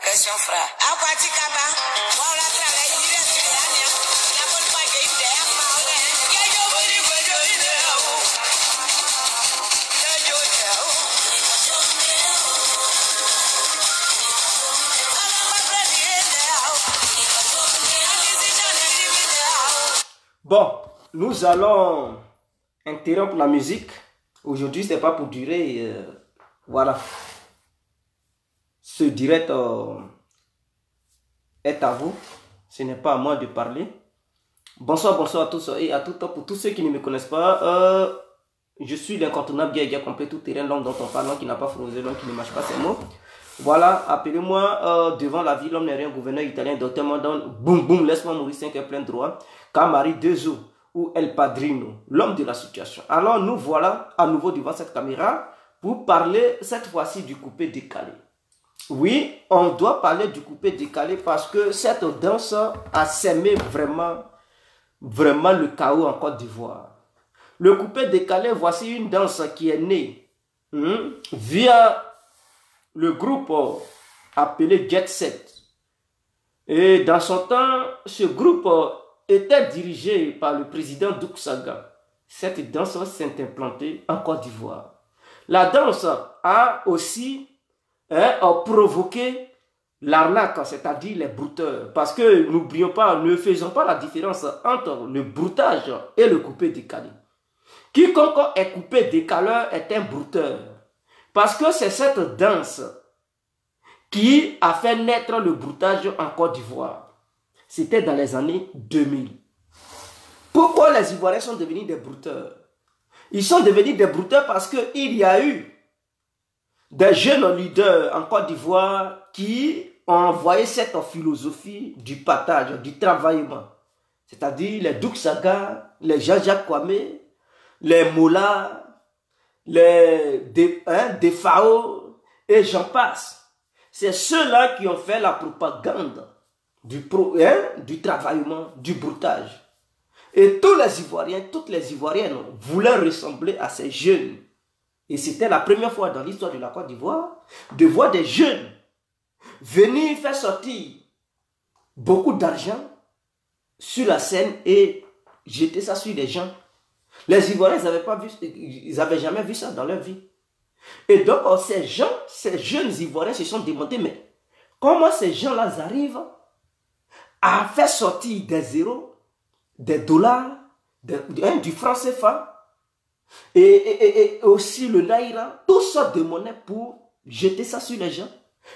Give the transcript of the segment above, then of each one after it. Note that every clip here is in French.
Question frère. Bon, nous allons interrompre la musique. Aujourd'hui, c'est pas pour durer. Voilà. Ce direct est à vous. Ce n'est pas à moi de parler. Bonsoir, bonsoir à tous et à toutes. Pour tous ceux qui ne me connaissent pas, je suis l'incontournable Guerrier complet tout terrain, l'homme dont on parle, l'homme qui n'a pas frosé, l'homme qui ne mâche pas ses mots. Voilà, appelez-moi devant la vie, l'homme n'est rien, gouverneur italien, docteur Mandon, boum boum, laisse-moi mourir 5 heures plein droit, Camari 2 eaux ou El Padrino, l'homme de la situation. Alors nous voilà à nouveau devant cette caméra pour parler cette fois-ci du coupé décalé. Oui, on doit parler du coupé décalé parce que cette danse a sémé vraiment le chaos en Côte d'Ivoire. Le coupé décalé, voici une danse qui est née via le groupe appelé Jet Set. Et dans son temps, ce groupe était dirigé par le président Douk Saga. Cette danse s'est implantée en Côte d'Ivoire. La danse a aussi provoqué l'arnaque, c'est-à-dire les brouteurs. Parce que n'oublions pas, ne faisons pas la différence entre le broutage et le coupé décalé. Quiconque est coupé décaleur est un brouteur. Parce que c'est cette danse qui a fait naître le broutage en Côte d'Ivoire. C'était dans les années 2000. Pourquoi les Ivoiriens sont devenus des brouteurs? Ils sont devenus des brouteurs parce qu'il y a eu des jeunes leaders en Côte d'Ivoire qui ont envoyé cette philosophie du partage, du travaillement. C'est-à-dire les Douk Saga, les Jean-Jacques Kwame, les Mola, les Defao et j'en passe. C'est ceux-là qui ont fait la propagande du travaillement, du broutage. Et tous les Ivoiriens, toutes les Ivoiriennes voulaient ressembler à ces jeunes. Et c'était la première fois dans l'histoire de la Côte d'Ivoire de voir des jeunes venir faire sortir beaucoup d'argent sur la scène et jeter ça sur les gens. Les Ivoiriens, ils n'avaient jamais vu ça dans leur vie. Et donc, ces jeunes Ivoiriens se sont demandé, mais comment ces gens-là arrivent à faire sortir des zéros, des dollars, du franc CFA, et aussi le naira, toutes sortes de monnaies pour jeter ça sur les gens.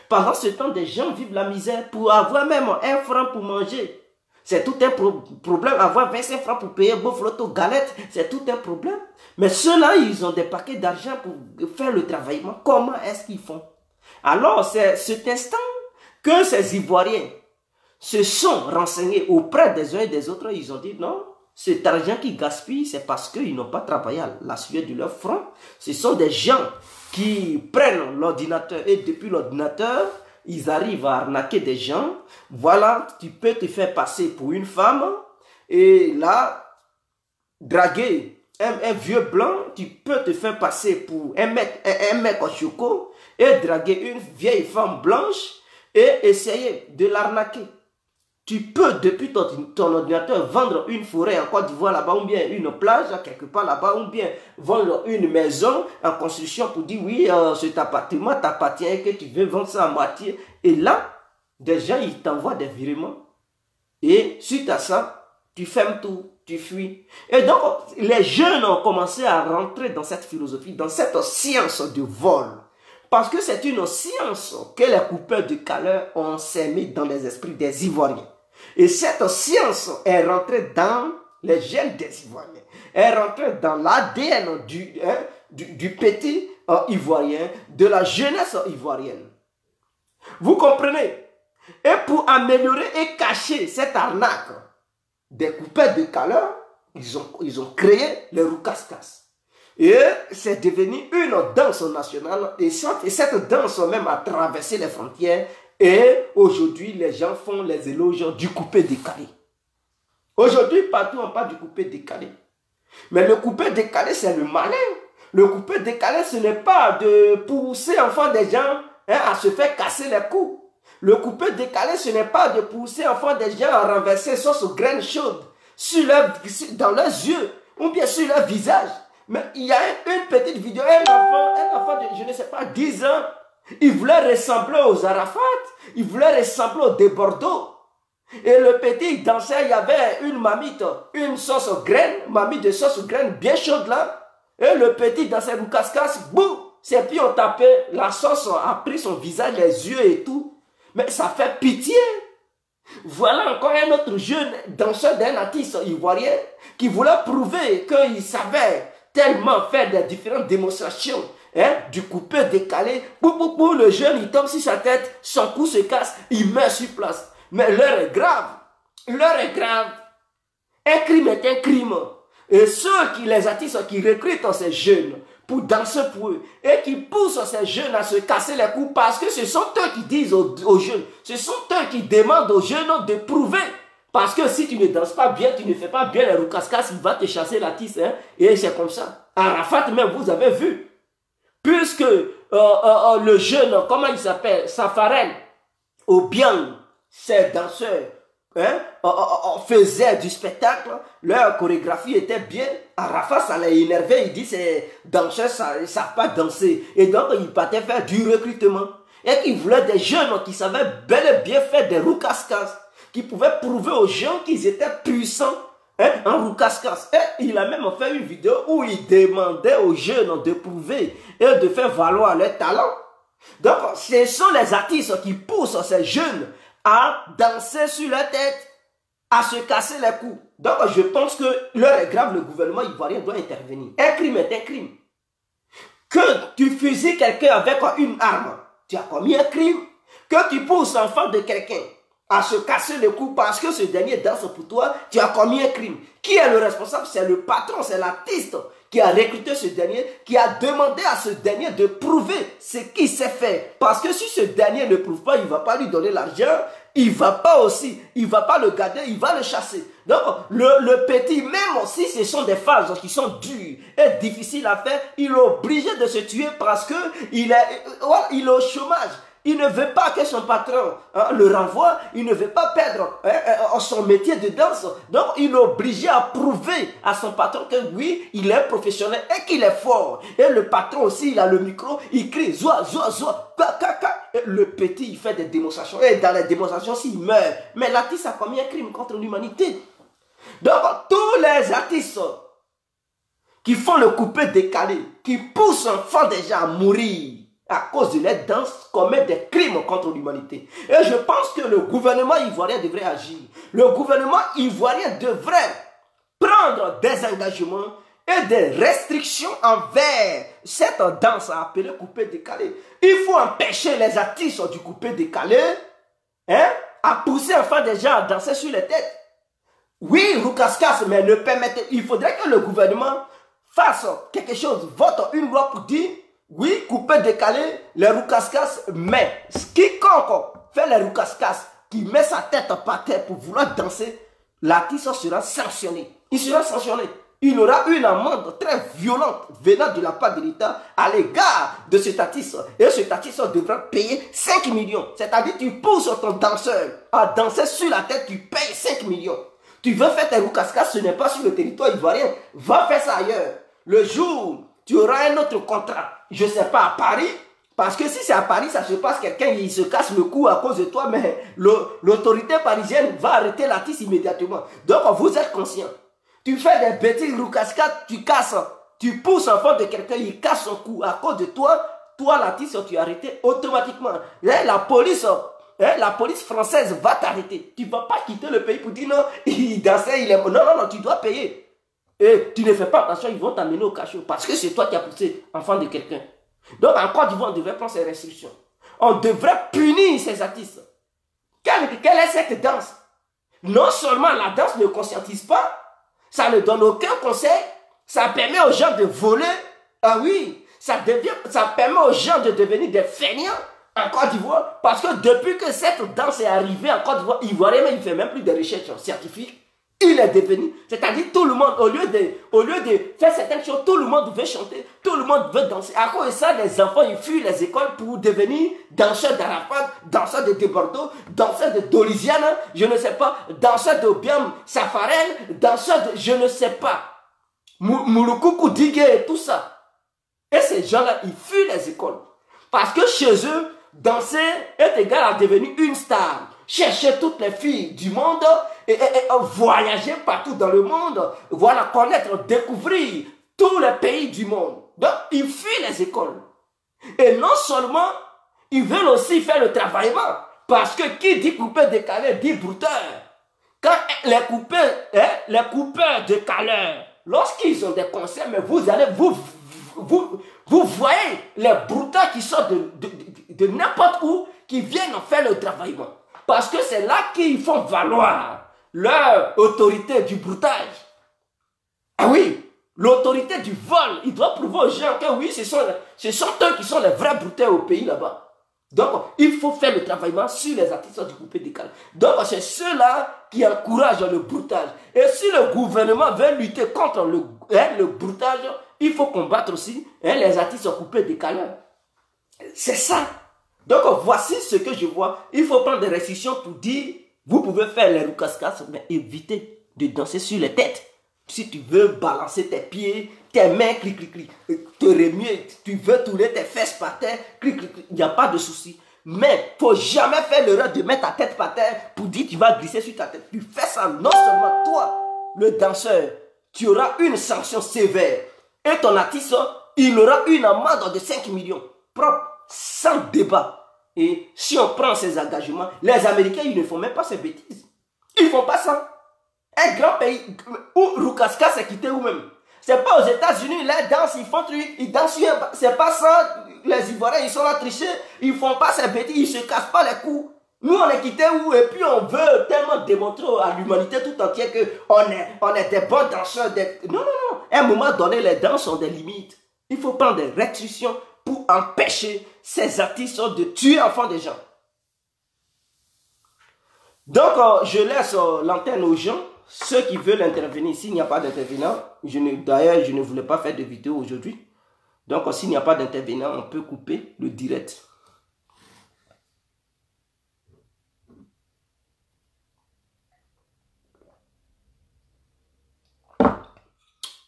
Pendant ce temps, des gens vivent la misère pour avoir même 1 franc pour manger. C'est tout un problème. Avoir 25 francs pour payer beau flotto, galette, c'est tout un problème. Mais ceux-là, ils ont des paquets d'argent pour faire le travaillement. Comment est-ce qu'ils font? Alors, c'est cet instant que ces Ivoiriens se sont renseignés auprès des uns et des autres. Ils ont dit non, cet argent qui gaspille, c'est parce qu'ils n'ont pas travaillé à la sueur de leur front. Ce sont des gens qui prennent l'ordinateur et depuis l'ordinateur, ils arrivent à arnaquer des gens. Voilà, tu peux te faire passer pour une femme et là, draguer un vieux blanc, tu peux te faire passer pour un mec au choco et draguer une vieille femme blanche et essayer de l'arnaquer. Tu peux, depuis ton ordinateur, vendre une forêt en Côte d'Ivoire là-bas, ou bien une plage quelque part là-bas, ou bien vendre une maison en construction pour dire oui, cet appartement t'appartient et que tu veux vendre ça à moitié. Et là, des gens, ils t'envoient des virements. Et suite à ça, tu fermes tout. tu fuis. Et donc, les jeunes ont commencé à rentrer dans cette philosophie, dans cette science de vol. Parce que c'est une science que les coupeurs de caleur ont sémé dans les esprits des Ivoiriens. Et cette science est rentrée dans les gènes des Ivoiriens. Elle est rentrée dans l'ADN du petit Ivoirien, de la jeunesse ivoirienne. Vous comprenez? Et pour améliorer et cacher cette arnaque des coupeurs de caleur, ils ont créé les Roukas-Kas. Et c'est devenu une danse nationale. Et cette danse même a traversé les frontières. Et aujourd'hui, les gens font les éloges du coupé décalé. Aujourd'hui, partout, on parle du coupé décalé. Mais le coupé décalé, c'est le malin. Le coupé décalé, ce n'est pas de pousser enfant des gens à se faire casser les coups. Le coupé décalé, ce n'est pas de pousser enfant des gens à renverser sauce aux graines chaudes dans leurs yeux ou bien sur leur visage. Mais il y a une petite vidéo, un enfant de, je ne sais pas, 10 ans, il voulait ressembler aux Arafat, il voulait ressembler aux Desbordeaux. Et le petit dansait, il y avait une mamite, une sauce aux graines, mamite de sauce aux graines bien chaude là. Et le petit dansait une cascasse, boum, ses pieds ont tapé, la sauce a pris son visage, les yeux et tout. Mais ça fait pitié. Voilà encore un autre jeune danseur d'un artiste ivoirien qui voulait prouver qu'il savait tellement faire des différentes démonstrations du coupé décalé. Pour le jeune, il tombe sur sa tête, son cou se casse, il meurt sur place. Mais l'heure est grave. L'heure est grave. Un crime est un crime. Et les artistes qui recrutent ces jeunes pour danser pour eux et qui poussent ces jeunes à se casser les coups parce que ce sont eux qui disent aux jeunes, ce sont eux qui demandent aux jeunes de prouver. Parce que si tu ne danses pas bien, tu ne fais pas bien les Roukas-Kas, il va te chasser l'artiste. Et c'est comme ça. Arafat même, vous avez vu. Puisque le jeune, comment il s'appelle, Safarel, ou bien ces danseurs, faisaient du spectacle, leur chorégraphie était bien. Arafat, ça l'a énervé, il dit ces danseurs, ils ne savent pas danser. Et donc, il partait faire du recrutement. Et qu'il voulait des jeunes qui savaient bel et bien faire des Roukas-Kas, qui pouvaient prouver aux gens qu'ils étaient puissants en Roukas-Kas. Et il a même fait une vidéo où il demandait aux jeunes de prouver et de faire valoir leur talent. Donc, ce sont les artistes qui poussent ces jeunes à danser sur leur tête, à se casser les coups. Donc, je pense que l'heure est grave, le gouvernement ivoirien doit intervenir. Un crime est un crime. Que tu fusilles quelqu'un avec une arme, tu as commis un crime. Que tu pousses l'enfant de quelqu'un à se casser le cou parce que ce dernier danse pour toi, tu as commis un crime. Qui est le responsable? C'est le patron, c'est l'artiste qui a recruté ce dernier, qui a demandé à ce dernier de prouver ce qu'il sait faire. Parce que si ce dernier ne prouve pas, il ne va pas lui donner l'argent, il ne va pas le garder, il va le chasser. Donc, le petit, même si ce sont des phases qui sont dures et difficiles à faire, il est obligé de se tuer parce qu'il est au chômage. Il ne veut pas que son patron le renvoie, il ne veut pas perdre son métier de danse. Donc, il est obligé à prouver à son patron que oui, il est professionnel et qu'il est fort. Et le patron aussi, il a le micro, il crie, zoua, zoua, zoua, et le petit, il fait des démonstrations. Et dans les démonstrations, s'il meurt, mais l'artiste a commis un crime contre l'humanité. Donc, tous les artistes qui font le coupé décalé, qui poussent enfants déjà à mourir, à cause de leur danse, commettent des crimes contre l'humanité. Et je pense que le gouvernement ivoirien devrait agir. Le gouvernement ivoirien devrait prendre des engagements et des restrictions envers cette danse appelée coupé décalé. Il faut empêcher les artistes du coupé décalé à pousser enfin des gens à danser sur les têtes. Oui, Roukas-Kas, mais ne permettez, il faudrait que le gouvernement fasse quelque chose, vote une loi pour dire oui, coupé décalé, les Roukas-Kas, mais quiconque fait les Roukas-Kas, qui met sa tête par terre pour vouloir danser, l'artiste sera sanctionné. Il sera sanctionné. Il aura une amende très violente venant de la part de l'État à l'égard de cet artiste. Et cet artiste devra payer 5 millions. C'est-à-dire tu pousses ton danseur à danser sur la tête, tu payes 5 millions. Tu veux faire tes Roukas-Kas, ce n'est pas sur le territoire ivoirien. Va faire ça ailleurs. Le jour tu auras un autre contrat, je ne sais pas, à Paris, parce que si c'est à Paris, ça se passe, quelqu'un il se casse le cou à cause de toi, mais l'autorité parisienne va arrêter l'artiste immédiatement. Donc vous êtes conscient Tu fais des bêtises, Roucascas, tu casses. Tu pousses l'enfant de quelqu'un, il casse son cou. À cause de toi, l'artiste, tu es arrêté automatiquement. La police française va t'arrêter. Tu ne vas pas quitter le pays pour dire non, il dansait, il est... Non, non, non, tu dois payer. Et tu ne fais pas attention, ils vont t'amener au cachot. Parce que c'est toi qui as poussé l'enfant de quelqu'un. Donc en Côte d'Ivoire, on devrait prendre ces restrictions. On devrait punir ces artistes. Quelle est cette danse? Non seulement la danse ne conscientise pas, ça ne donne aucun conseil, ça permet aux gens de voler. Ah oui, ça permet aux gens de devenir des feignants en Côte d'Ivoire. Parce que depuis que cette danse est arrivée en Côte d'Ivoire, Ivoirien, il ne fait même plus de recherches scientifiques. Il est devenu, c'est-à-dire tout le monde, au lieu de faire certaines choses, tout le monde veut chanter, tout le monde veut danser. À cause de ça, les enfants, ils fuient les écoles pour devenir danseurs d'Arafat, danseurs de Bordeaux, danseurs de Dolisiane, je ne sais pas, danseurs de Biam Safarel, danseurs de, je ne sais pas, Mouloukoukou Digue et tout ça. Et ces gens-là, ils fuient les écoles. Parce que chez eux, danser est égal à devenir une star. Chercher toutes les filles du monde et voyager partout dans le monde. Voilà, connaître, découvrir tous les pays du monde. Donc, ils fuient les écoles. Et non seulement, ils veulent aussi faire le travaillement. Parce que qui dit coupeur décalé dit brouteur. Quand les coupeurs de caleur, lorsqu'ils ont des concerts, mais vous allez, vous voyez les brouteurs qui sortent de n'importe où, qui viennent faire le travaillement. Parce que c'est là qu'ils font valoir leur autorité du broutage. Ah oui, l'autorité du vol. Ils doivent prouver aux gens que oui, ce sont eux qui sont les vrais brouteurs au pays là-bas. Donc, il faut faire le travaillement sur les artistes du coupé décalé. Donc, c'est ceux-là qui encouragent le broutage. Et si le gouvernement veut lutter contre le broutage, il faut combattre aussi les artistes coupés décalés. C'est ça. Donc, voici ce que je vois. Il faut prendre des restrictions pour dire, vous pouvez faire les roucascas, mais évitez de danser sur les têtes. Si tu veux balancer tes pieds, tes mains, clic, clic, clic, te remuer, tu veux tourner tes fesses par terre, clic, clic, clic, il n'y a pas de souci. Mais il ne faut jamais faire l'erreur de mettre ta tête par terre pour dire que tu vas glisser sur ta tête. Tu fais ça, non seulement toi, le danseur, tu auras une sanction sévère. Et ton artiste, il aura une amende de 5 millions, propre, sans débat. Et si on prend ces engagements, les Américains, ils ne font même pas ces bêtises. Ils ne font pas ça. Un grand pays où Roucascas s'est quitté où même. C'est pas aux États-Unis, les dansent, ils font truc, ils dansent, c'est pas ça. Les Ivoiriens, ils sont là trichés, ils font pas ces bêtises, ils se cassent pas les coups. Nous, on est quitté où? Et puis on veut tellement démontrer à l'humanité tout entière qu'on est des bons danseurs. Non, non, non. À un moment donné, les danses ont des limites. Il faut prendre des restrictions pour empêcher ces artistes de tuer enfants des gens. Donc, je laisse l'antenne aux gens. Ceux qui veulent intervenir, s'il n'y a pas d'intervenant, d'ailleurs, je ne voulais pas faire de vidéo aujourd'hui. Donc, s'il n'y a pas d'intervenant, on peut couper le direct.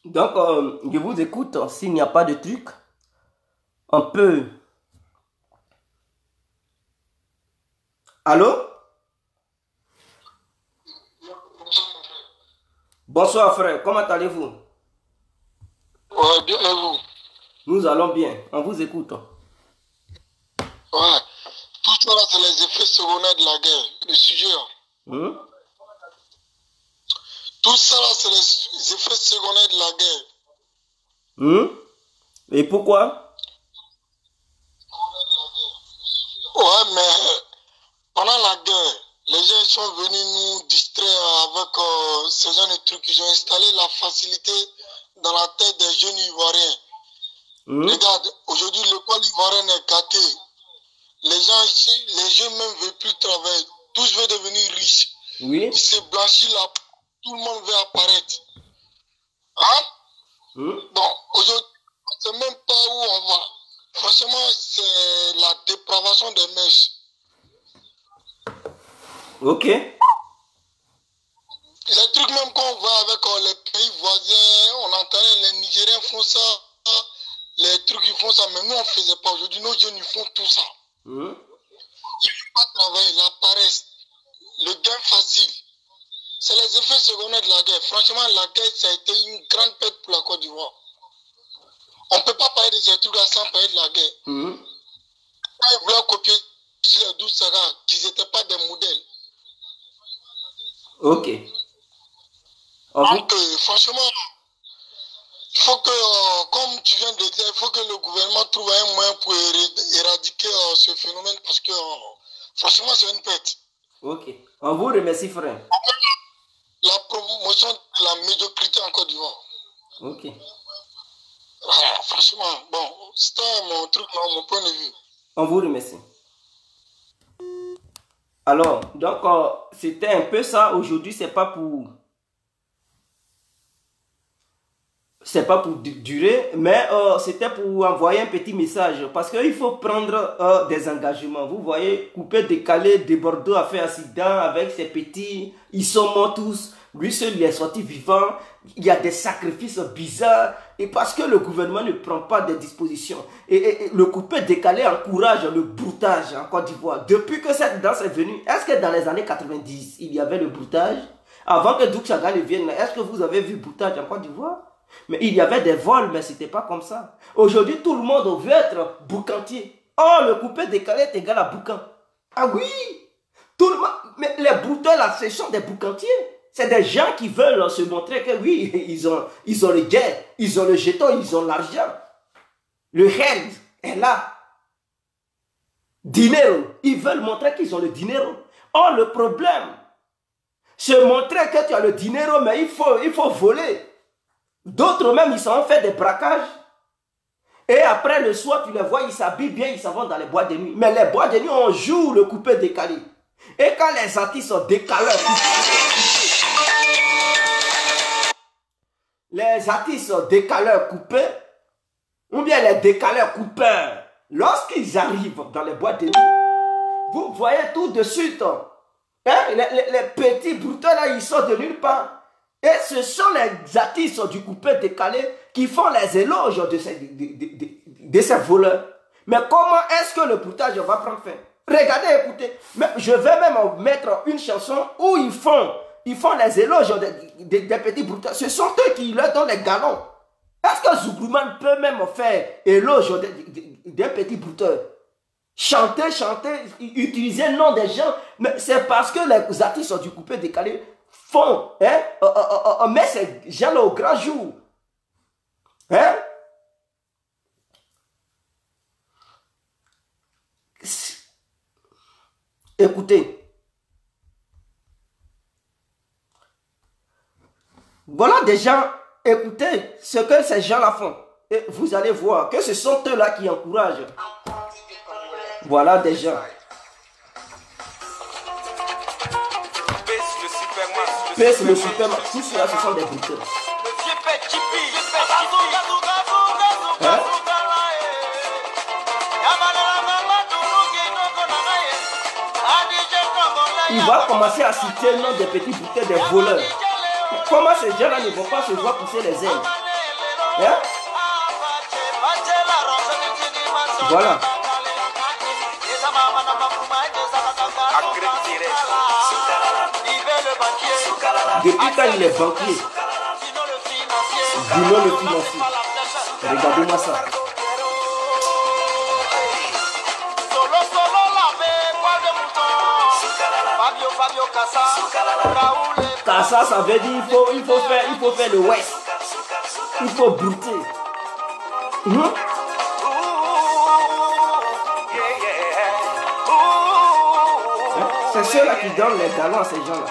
Donc, je vous écoute. S'il n'y a pas de truc, on peut... Allô? Bonsoir frère, comment allez-vous? Ouais, bien et vous? Nous allons bien, on vous écoute. Ouais. Tout ça là, c'est les effets secondaires de la guerre, le sujet. Tout ça là, c'est les effets secondaires de la guerre. Et pourquoi? Ouais, mais pendant la guerre, les gens sont venus nous distraire avec ces genre de trucs. Ils ont installé la facilité dans la tête des jeunes Ivoiriens. Regarde, aujourd'hui, l'école ivoirienne est gâtée. Les gens ici, les jeunes même ne veulent plus travailler. Tous veulent devenir riches. Oui. Ils se blanchissent là. Tout le monde veut apparaître. Hein? Donc, aujourd'hui, on ne sait même pas où on va. Franchement, c'est la dépravation des mèches. Ok. Les trucs même qu'on voit avec les pays voisins, on entendait les Nigériens font ça, les trucs ils font ça, mais nous on ne faisait pas. Aujourd'hui, nos jeunes ils font tout ça. Ils ne font pas travailler, la paresse, le gain facile. C'est les effets secondaires de la guerre. Franchement, la guerre, ça a été une grande perte pour la Côte d'Ivoire. On ne peut pas parler de ces trucs-là sans parler de la guerre. Quand ils voulaient copier les 12 sagas, qu'ils n'étaient pas des modèles. Ok. Donc, franchement, il faut que, comme tu viens de dire, il faut que le gouvernement trouve un moyen pour éradiquer ce phénomène parce que, franchement, c'est une perte. Ok. On vous remercie, frère. La promotion de la médiocrité en Côte d'Ivoire. Ok. Voilà, franchement, bon, c'était mon truc, mon point de vue. On vous remercie. Alors, donc, c'était un peu ça. Aujourd'hui, c'est pas pour durer, mais c'était pour envoyer un petit message. Parce qu'il faut prendre des engagements. Vous voyez, Coupé Décalé de Bordeaux a fait accident avec ses petits. Ils sont morts tous. Lui seul, il est sorti vivant. Il y a des sacrifices bizarres. Et parce que le gouvernement ne prend pas des dispositions. Et le Coupé Décalé encourage le broutage en Côte d'Ivoire. Depuis que cette danse est venue, est-ce que dans les années 90, il y avait le broutage? Avant que Douk Chagall vienne, est-ce que vous avez vu le broutage en Côte d'Ivoire? Mais il y avait des vols, mais ce n'était pas comme ça. Aujourd'hui, tout le monde veut être boucantier. Oh, le Coupé Décalé est égal à boucan. Ah oui! Tout le monde, mais les brouteurs là, ce sont des boucantiers. C'est des gens qui veulent se montrer que oui, ils ont le gain, ils ont le jeton, ils ont l'argent. Le head est là. Dinero. Ils veulent montrer qu'ils ont le dinero. Oh, le problème, c'est montrer que tu as le dinero, mais il faut voler. D'autres même, ils s'en ont fait des braquages. Et après, le soir, tu les vois, ils s'habillent bien, ils s'en vont dans les boîtes de nuit. Mais les boîtes de nuit, on joue le Coupé Décalé. Et quand les artistes sont décalés, les artistes décaleurs coupés, ou bien les décaleurs coupeurs, lorsqu'ils arrivent dans les boîtes de nuit, vous voyez tout de suite, hein, les petits brouteurs là, ils sortent de nulle part. Et ce sont les artistes du Coupé Décalé qui font les éloges de ces voleurs. Mais comment est-ce que le broutage va prendre fin? Regardez, écoutez, mais je vais même mettre une chanson où ils font les éloges des petits brouteurs. Ce sont eux qui leur donnent les galons. Est-ce que Zouglouman peut même faire éloge des petits brouteurs? Chanter, utiliser le nom des gens, mais c'est parce que les artistes du Coupé Décalé font, on met ces gens-là au grand jour. Hein? Écoutez. Voilà des gens, écoutez ce que ces gens-là font. Et vous allez voir que ce sont eux-là qui encouragent. Voilà des gens. PS le Superman, tout cela ce sont des brouteurs. Hein? Il va commencer à citer le nom des petits brouteurs, des voleurs. Comment ces gens-là ne vont pas se voir pousser les ailes? Hein? Voilà. Depuis quand il est banquier, Dino le financier. Regardez-moi ça. Kassa, ça veut dire il faut faire le West. Il faut brouter. C'est ceux-là qui donnent les galons à ces gens-là.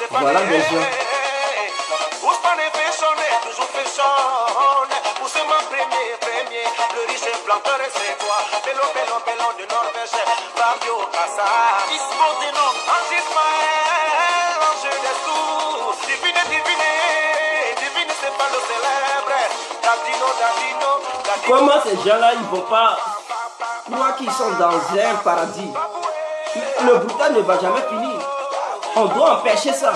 Voilà des gens. Le riche planteur c'est toi. Bello de Norvège. Fabio Kassa. Ismo Denon. Angismaël. Ange des sous. Divine c'est pas le célèbre. Dadino. Comment ces gens-là ils vont pas croient qu'ils sont dans un paradis. Le broutage ne va jamais finir. On doit empêcher ça.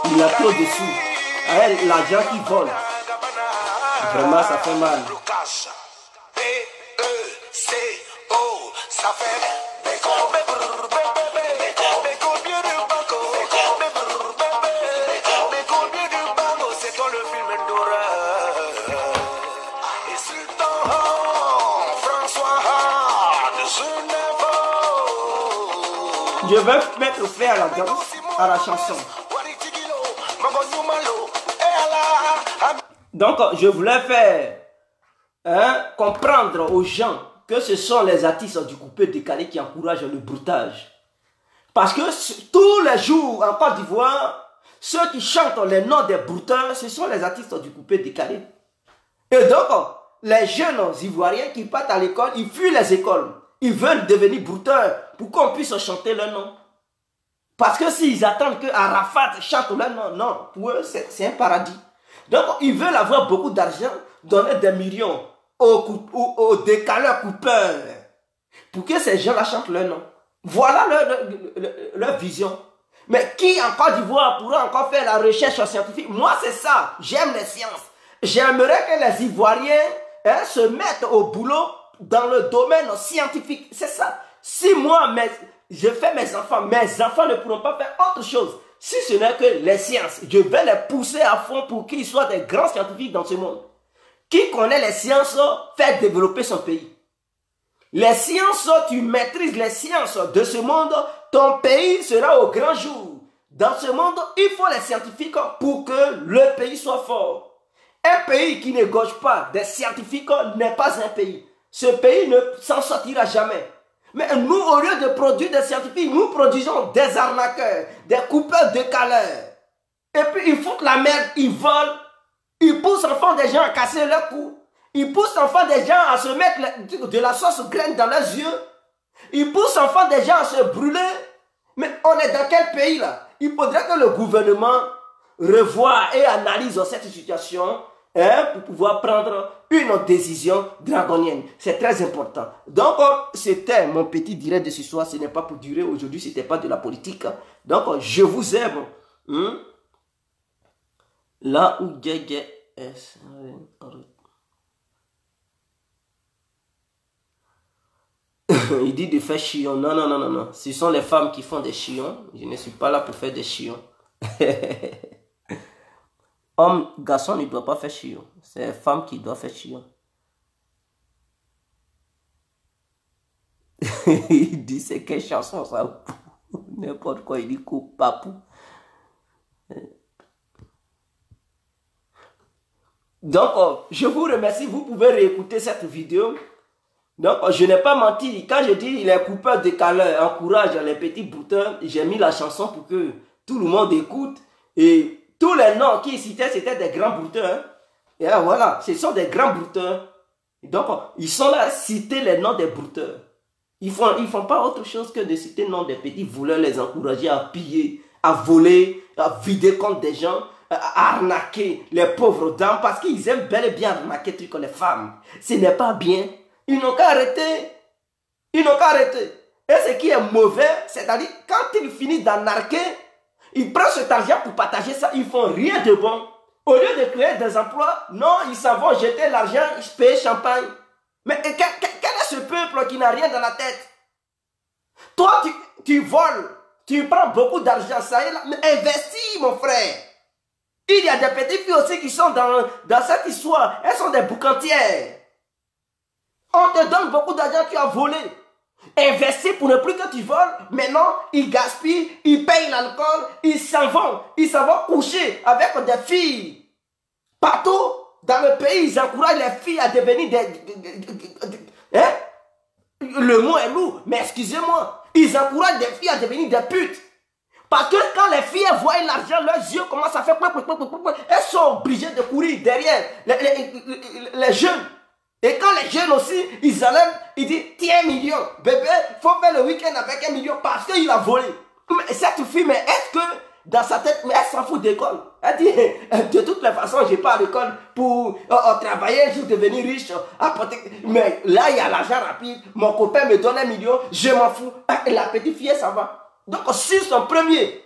Il a trop de sous. L'argent qui vole. Vraiment, ça fait mal. Je vais mettre fin à la danse, à la chanson. Donc, je voulais faire comprendre aux gens que ce sont les artistes du coupé décalé qui encouragent le broutage. Parce que tous les jours en Côte d'Ivoire, ceux qui chantent les noms des brouteurs, ce sont les artistes du coupé décalé. Et donc, les jeunes Ivoiriens qui partent à l'école, ils fuient les écoles. Ils veulent devenir brouteurs pour qu'on puisse chanter leur nom. Parce que s'ils attendent que Arafat chante leur nom, non, pour eux, c'est un paradis. Donc, ils veulent avoir beaucoup d'argent, donner des millions aux décaleurs coupeurs pour que ces gens-là chantent leur nom. Voilà leur vision. Mais qui en Côte d'Ivoire pourra encore faire la recherche scientifique? Moi, c'est ça. J'aime les sciences. J'aimerais que les Ivoiriens se mettent au boulot dans le domaine scientifique. C'est ça. Si moi, je fais mes enfants ne pourront pas faire autre chose. Si ce n'est que les sciences, je vais les pousser à fond pour qu'ils soient des grands scientifiques dans ce monde. Qui connaît les sciences fait développer son pays. Les sciences, tu maîtrises les sciences de ce monde, ton pays sera au grand jour. Dans ce monde, il faut les scientifiques pour que le pays soit fort. Un pays qui ne gauche pas des scientifiques n'est pas un pays. Ce pays ne s'en sortira jamais. Mais nous, au lieu de produire des scientifiques, nous produisons des arnaqueurs, des coupeurs de caleurs. Et puis ils foutent la merde, ils volent, ils poussent enfants des gens à casser leur cou. Ils poussent enfants des gens à se mettre de la sauce graine dans leurs yeux. Ils poussent enfants des gens à se brûler. Mais on est dans quel pays là? Il faudrait que le gouvernement revoie et analyse cette situation pour pouvoir prendre une décision draconienne. C'est très important. Donc, c'était mon petit direct de ce soir. Ce n'est pas pour durer aujourd'hui, ce n'était pas de la politique. Donc, je vous aime. Là où il dit de faire chion. Non, non, non, non, non. Ce sont les femmes qui font des chions. Je ne suis pas là pour faire des chions. Homme, garçon ne doit pas faire chion. C'est les femmes qui doivent faire chion. Il dit c'est quelle chanson ça? N'importe quoi, il dit coupe papou. Donc, je vous remercie. Vous pouvez réécouter cette vidéo. Donc, je n'ai pas menti. Quand je dis les coupeurs de caleur encouragent les petits brouteurs, j'ai mis la chanson pour que tout le monde écoute. Et tous les noms qu'ils citaient, c'était des grands brouteurs. Et là, voilà, ce sont des grands brouteurs. Donc, ils sont là à citer les noms des brouteurs. Ils font pas autre chose que de citer le nom des petits voleurs, les encourager à piller, à voler, à vider compte des gens, à arnaquer les pauvres dames, parce qu'ils aiment bel et bien arnaquer les femmes. Ce n'est pas bien. Ils n'ont qu'à arrêter. Ils n'ont qu'à arrêter. Et ce qui est mauvais, c'est-à-dire, quand ils finissent d'arnaquer, ils prennent cet argent pour partager ça, ils font rien de bon. Au lieu de créer des emplois, non, ils s'en vont jeter l'argent, ils payer champagne. Mais quel est ce peuple qui n'a rien dans la tête? Toi, tu voles, tu prends beaucoup d'argent, ça est là, mais investis, mon frère. Il y a des petites filles aussi qui sont dans cette histoire, elles sont des boucantières. On te donne beaucoup d'argent, tu as volé. Investis pour ne plus que tu voles. Maintenant, ils gaspillent, ils payent l'alcool, ils s'en vont coucher avec des filles. Partout dans le pays, ils encouragent les filles à devenir hein? Le mot est lourd, mais excusez-moi. Ils encouragent des filles à devenir des putes. Parce que quand les filles voient l'argent, leurs yeux commencent à faire... Elles sont obligées de courir derrière les jeunes. Et quand les jeunes aussi, ils enlèvent, ils disent, tiens, 1 million, bébé, faut faire le week-end avec 1 million parce qu'il a volé. Mais cette fille, mais est-ce que dans sa tête, mais elle s'en fout d'école. Elle dit, de toutes les façons, je pars à l'école pour travailler, pour devenir riche, apporter. Mais là, il y a l'argent rapide. Mon copain me donne 1 million, je m'en fous. Et la petite fille, ça va. Donc, sur son premier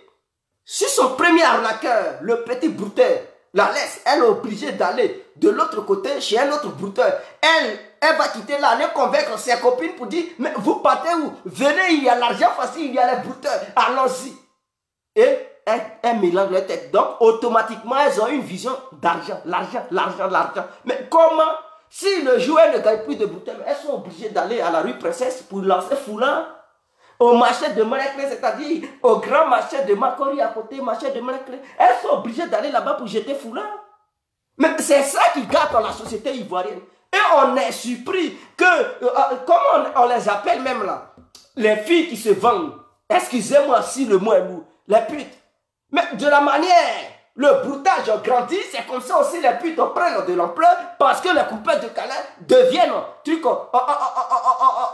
arnaqueur, le petit brouteur, la laisse, elle est obligée d'aller de l'autre côté chez un autre brouteur. Elle va quitter là, aller convaincre ses copines pour dire, mais vous partez où? Venez, il y a l'argent facile, il y a les brouteurs, allons-y. Et elles mélangent leur tête. Donc, automatiquement, elles ont une vision d'argent, l'argent. Mais comment? Si le jour, elles ne gagnent plus de brouteurs, elles sont obligées d'aller à la rue Princesse pour lancer foulard. Au marché de Malekle, c'est-à-dire au grand marché de Makori à côté, marché de Malekle. Elles sont obligées d'aller là-bas pour jeter foulard. Mais c'est ça qui gâte dans la société ivoirienne. Et on est surpris que, comment on les appelle même là, les filles qui se vendent, excusez-moi si le mot est lourd, les putes. Mais de la manière, le broutage grandit, c'est comme ça aussi les putes prennent de l'ampleur parce que les coupeurs de câlin deviennent,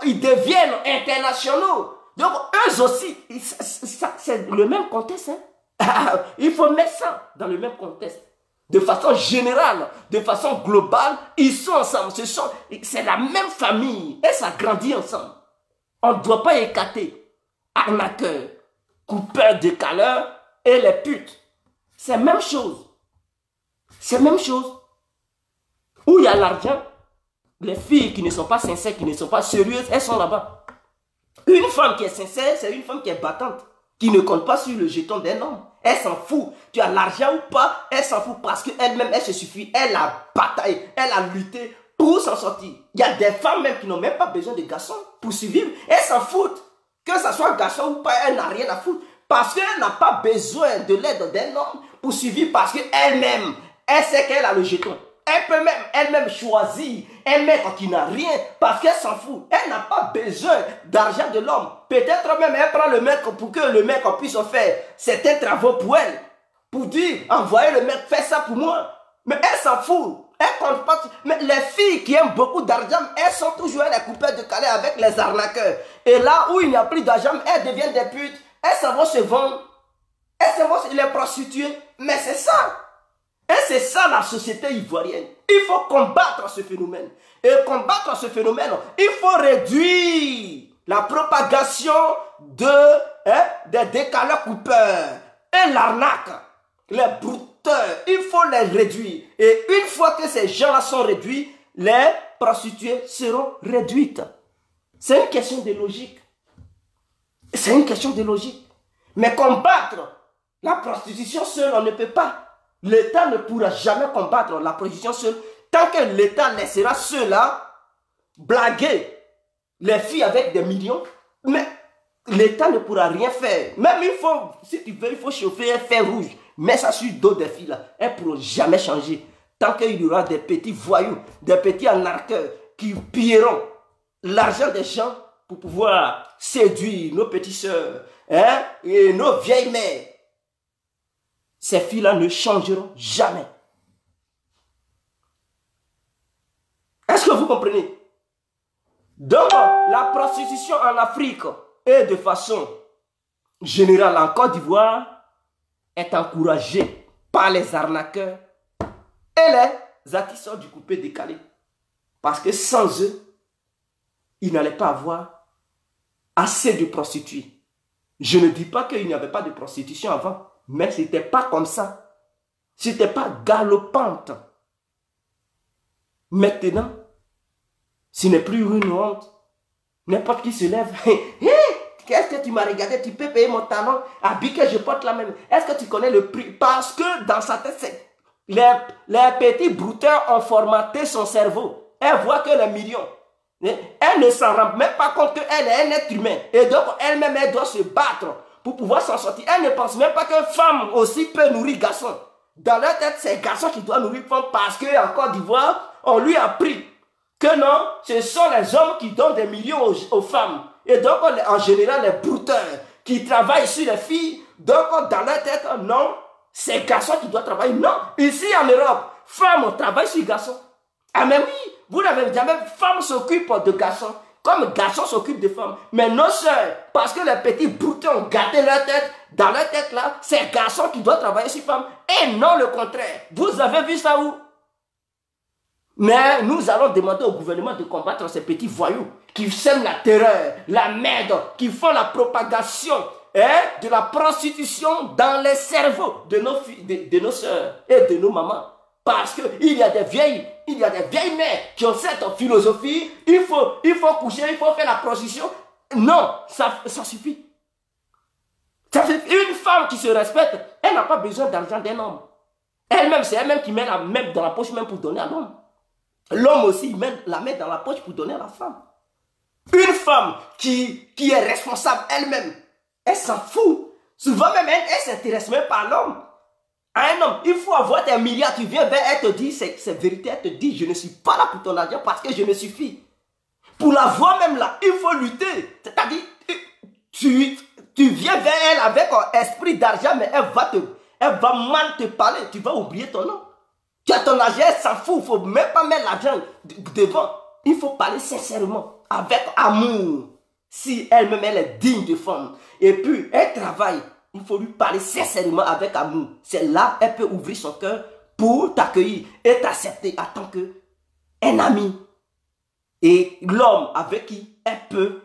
ils deviennent internationaux. Donc eux aussi, c'est le même contexte. Hein? Il faut mettre ça dans le même contexte. De façon générale, de façon globale, ils sont ensemble. C'est la même famille et ça grandit ensemble. On ne doit pas écarter arnaqueurs, coupeurs de câlin et les putes. C'est la même chose. C'est la même chose. Où il y a l'argent, les filles qui ne sont pas sincères, qui ne sont pas sérieuses, elles sont là-bas. Une femme qui est sincère, c'est une femme qui est battante, qui ne compte pas sur le jeton d'un homme. Elle s'en fout. Tu as l'argent ou pas, elle s'en fout parce qu'elle-même, elle se suffit. Elle a bataillé, elle a lutté pour s'en sortir. Il y a des femmes même qui n'ont même pas besoin de garçons pour survivre. Elles s'en foutent. Que ce soit garçon ou pas, elle n'a rien à foutre. Parce qu'elle n'a pas besoin de l'aide d'un homme pour survivre parce qu'elle-même, elle sait qu'elle a le jeton. Elle peut même elle-même choisir un mec qui n'a rien parce qu'elle s'en fout. Elle n'a pas besoin d'argent de l'homme. Peut-être même elle prend le mec pour que le mec puisse faire certains travaux pour elle. Pour dire, envoyez le mec, fais ça pour moi. Mais elle s'en fout. Elle compte pas. Mais les filles qui aiment beaucoup d'argent, elles sont toujours les coupeurs de Calais avec les arnaqueurs. Et là où il n'y a plus d'argent, elles deviennent des putes. Elles s'en vont se vendre. Elles s'en vont les prostituer. Mais c'est ça. Et c'est ça la société ivoirienne. Il faut combattre ce phénomène. Et combattre ce phénomène, il faut réduire la propagation des décaleurs coupeurs et l'arnaque, les brouteurs. Il faut les réduire. Et une fois que ces gens-là sont réduits, les prostituées seront réduites. C'est une question de logique. C'est une question de logique. Mais combattre la prostitution seule, on ne peut pas. L'État ne pourra jamais combattre la prostitution seule tant que l'État laissera ceux-là blaguer les filles avec des millions. Mais l'État ne pourra rien faire. Même il faut, si tu veux, il faut chauffer un fer rouge. Mets ça sur le dos des filles là. Elles ne pourront jamais changer. Tant qu'il y aura des petits voyous, des petits arnaqueurs qui pilleront l'argent des gens pour pouvoir séduire nos petites sœurs et nos vieilles mères. Ces filles-là ne changeront jamais. Est-ce que vous comprenez? Donc, la prostitution en Afrique et de façon générale en Côte d'Ivoire est encouragée par les arnaqueurs et les artisans du coupé décalé. Parce que sans eux, ils n'allaient pas avoir assez de prostituées. Je ne dis pas qu'il n'y avait pas de prostitution avant. Mais ce n'était pas comme ça. Ce n'était pas galopante. Maintenant, ce n'est plus une honte. N'importe qui se lève. Qu'est-ce que tu m'as regardé? Tu peux payer mon talon? Habit que je porte la même. Est-ce que tu connais le prix? Parce que dans sa tête, les petits brouteurs ont formaté son cerveau. Elle voit que les millions. Elle ne s'en rend même pas compte qu'elle est un être humain. Et donc, elle-même, elle doit se battre pour pouvoir s'en sortir. Elle ne pense même pas qu'une femme aussi peut nourrir garçon. Dans leur tête, c'est garçon qui doit nourrir femme parce qu'en Côte d'Ivoire, on lui a appris que non, ce sont les hommes qui donnent des millions aux femmes. Et donc, en général, les brouteurs qui travaillent sur les filles, donc dans leur tête, non, c'est garçon qui doit travailler. Non, ici en Europe, femmes travaillent sur garçon. Ah mais oui, vous n'avez jamais, femme s'occupe de garçons. comme garçons s'occupent des femmes. Mais nos sœurs, parce que les petits broutons ont gâté leur tête, dans leur tête là, c'est garçons qui doivent travailler sur femmes. Et non le contraire. Vous avez vu ça où? Mais nous allons demander au gouvernement de combattre ces petits voyous qui sèment la terreur, la merde, qui font la propagation de la prostitution dans les cerveaux de nos filles, de nos sœurs et de nos mamans. Parce qu'il y a des vieilles mères qui ont cette philosophie, il faut coucher, il faut faire la prostitution. Non, ça suffit. Ça suffit. Une femme qui se respecte, elle n'a pas besoin d'argent d'un homme. Elle-même, c'est elle-même qui met la main dans la poche même pour donner à l'homme. L'homme aussi, il met la main dans la poche pour donner à la femme. Une femme qui est responsable elle-même, elle s'en fout. Souvent même, elle ne s'intéresse même pas à l'homme. À un homme, il faut avoir des milliards. Tu viens vers elle, elle te dit, c'est vérité, elle te dit, je ne suis pas là pour ton argent parce que je me suffis. Pour la voir même là, il faut lutter. C'est-à-dire, tu viens vers elle avec un esprit d'argent, mais elle va mal te parler. Tu vas oublier ton nom. Tu as ton argent, elle s'en fout. Il ne faut même pas mettre l'argent devant. Il faut parler sincèrement, avec amour. Si elle-même, elle est digne de femme. Et puis, elle travaille. Il faut lui parler sincèrement avec amour. C'est là qu'elle peut ouvrir son cœur pour t'accueillir et t'accepter en tant qu'un ami. Et l'homme avec qui elle peut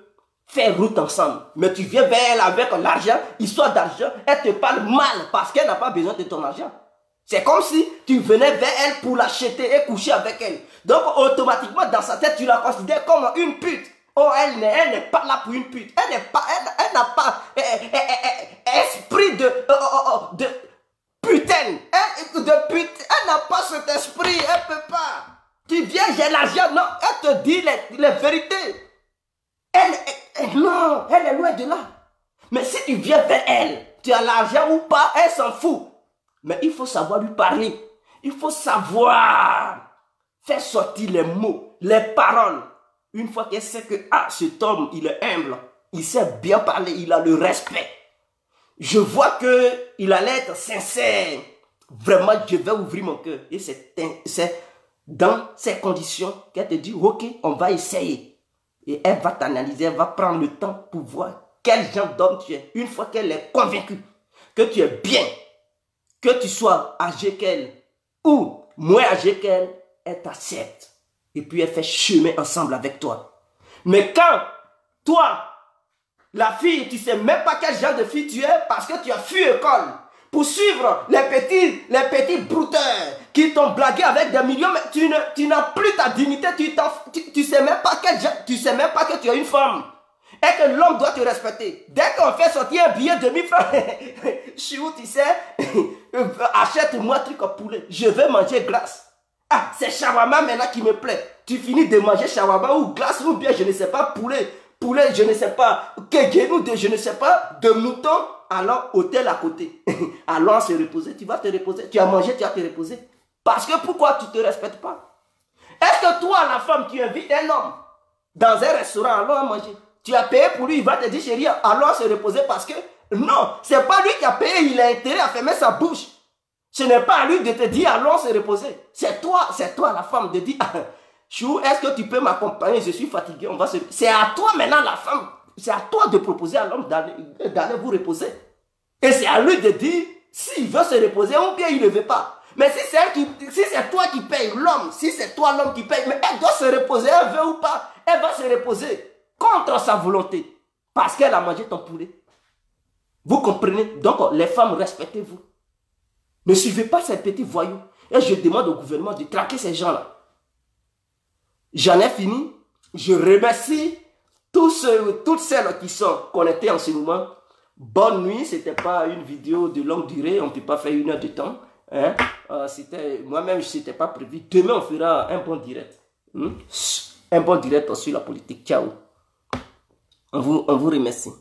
faire route ensemble. Mais tu viens vers elle avec l'argent, histoire d'argent, elle te parle mal parce qu'elle n'a pas besoin de ton argent. C'est comme si tu venais vers elle pour l'acheter et coucher avec elle. Donc automatiquement dans sa tête, tu la considères comme une pute. Oh, elle n'est pas là pour une pute. Elle n'a pas esprit de putain. Elle n'a pas cet esprit. Elle peut pas. Tu viens, j'ai l'argent. Non, elle te dit les vérités. Non, elle est loin de là. Mais si tu viens vers elle, tu as l'argent ou pas, elle s'en fout. Mais il faut savoir lui parler. Il faut savoir faire sortir les mots, les paroles. Une fois qu'elle sait que cet homme, il est humble, il sait bien parler, il a le respect. Je vois qu'il allait être sincère. Vraiment, je vais ouvrir mon cœur. Et c'est dans ces conditions qu'elle te dit, ok, on va essayer. Et elle va t'analyser, elle va prendre le temps pour voir quel genre d'homme tu es. Une fois qu'elle est convaincue que tu es bien, que tu sois âgé qu'elle ou moins âgé qu'elle, elle t'accepte. Et puis elle fait chemin ensemble avec toi. Mais quand toi, la fille, tu ne sais même pas quel genre de fille tu es parce que tu as fui l'école pour suivre les petits brouteurs qui t'ont blagué avec des millions, mais tu n'as plus ta dignité, tu sais même pas quel genre, tu sais même pas que tu es une femme. Et que l'homme doit te respecter. Dès qu'on fait sortir un billet de 1000 francs, Chou, tu sais, achète-moi un truc au poulet. Je vais manger glace. Ah, c'est shawarma maintenant qui me plaît. Tu finis de manger shawarma ou glace ou bien, je ne sais pas, poulet, je ne sais pas, kegenou, je ne sais pas, de mouton, alors hôtel à côté. Allons se reposer, tu vas te reposer. Tu as mangé, tu vas te reposer. Parce que pourquoi tu ne te respectes pas? Est-ce que toi, la femme, tu invites un homme dans un restaurant, allons à manger? Tu as payé pour lui, il va te dire, chérie, allons se reposer parce que, non, c'est pas lui qui a payé, il a intérêt à fermer sa bouche. Ce n'est pas à lui de te dire, allons se reposer. C'est toi la femme, de dire, Chou, est-ce que tu peux m'accompagner? Je suis fatigué, on va se... C'est à toi maintenant, la femme, c'est à toi de proposer à l'homme d'aller vous reposer. Et c'est à lui de dire, s'il veut se reposer ou bien il ne veut pas. Mais si c'est toi qui payes l'homme, si c'est toi l'homme qui paye, mais elle doit se reposer, elle veut ou pas, elle va se reposer contre sa volonté, parce qu'elle a mangé ton poulet. Vous comprenez? Donc, les femmes, respectez-vous. Ne suivez pas ces petits voyous. Et je demande au gouvernement de traquer ces gens-là. J'en ai fini. Je remercie toutes celles qui sont connectées en ce moment. Bonne nuit. Ce n'était pas une vidéo de longue durée. On ne peut pas faire 1 heure de temps. Hein? Moi-même, ce n'était pas prévu. Demain, on fera un bon direct. Un bon direct sur la politique. Ciao. On vous remercie.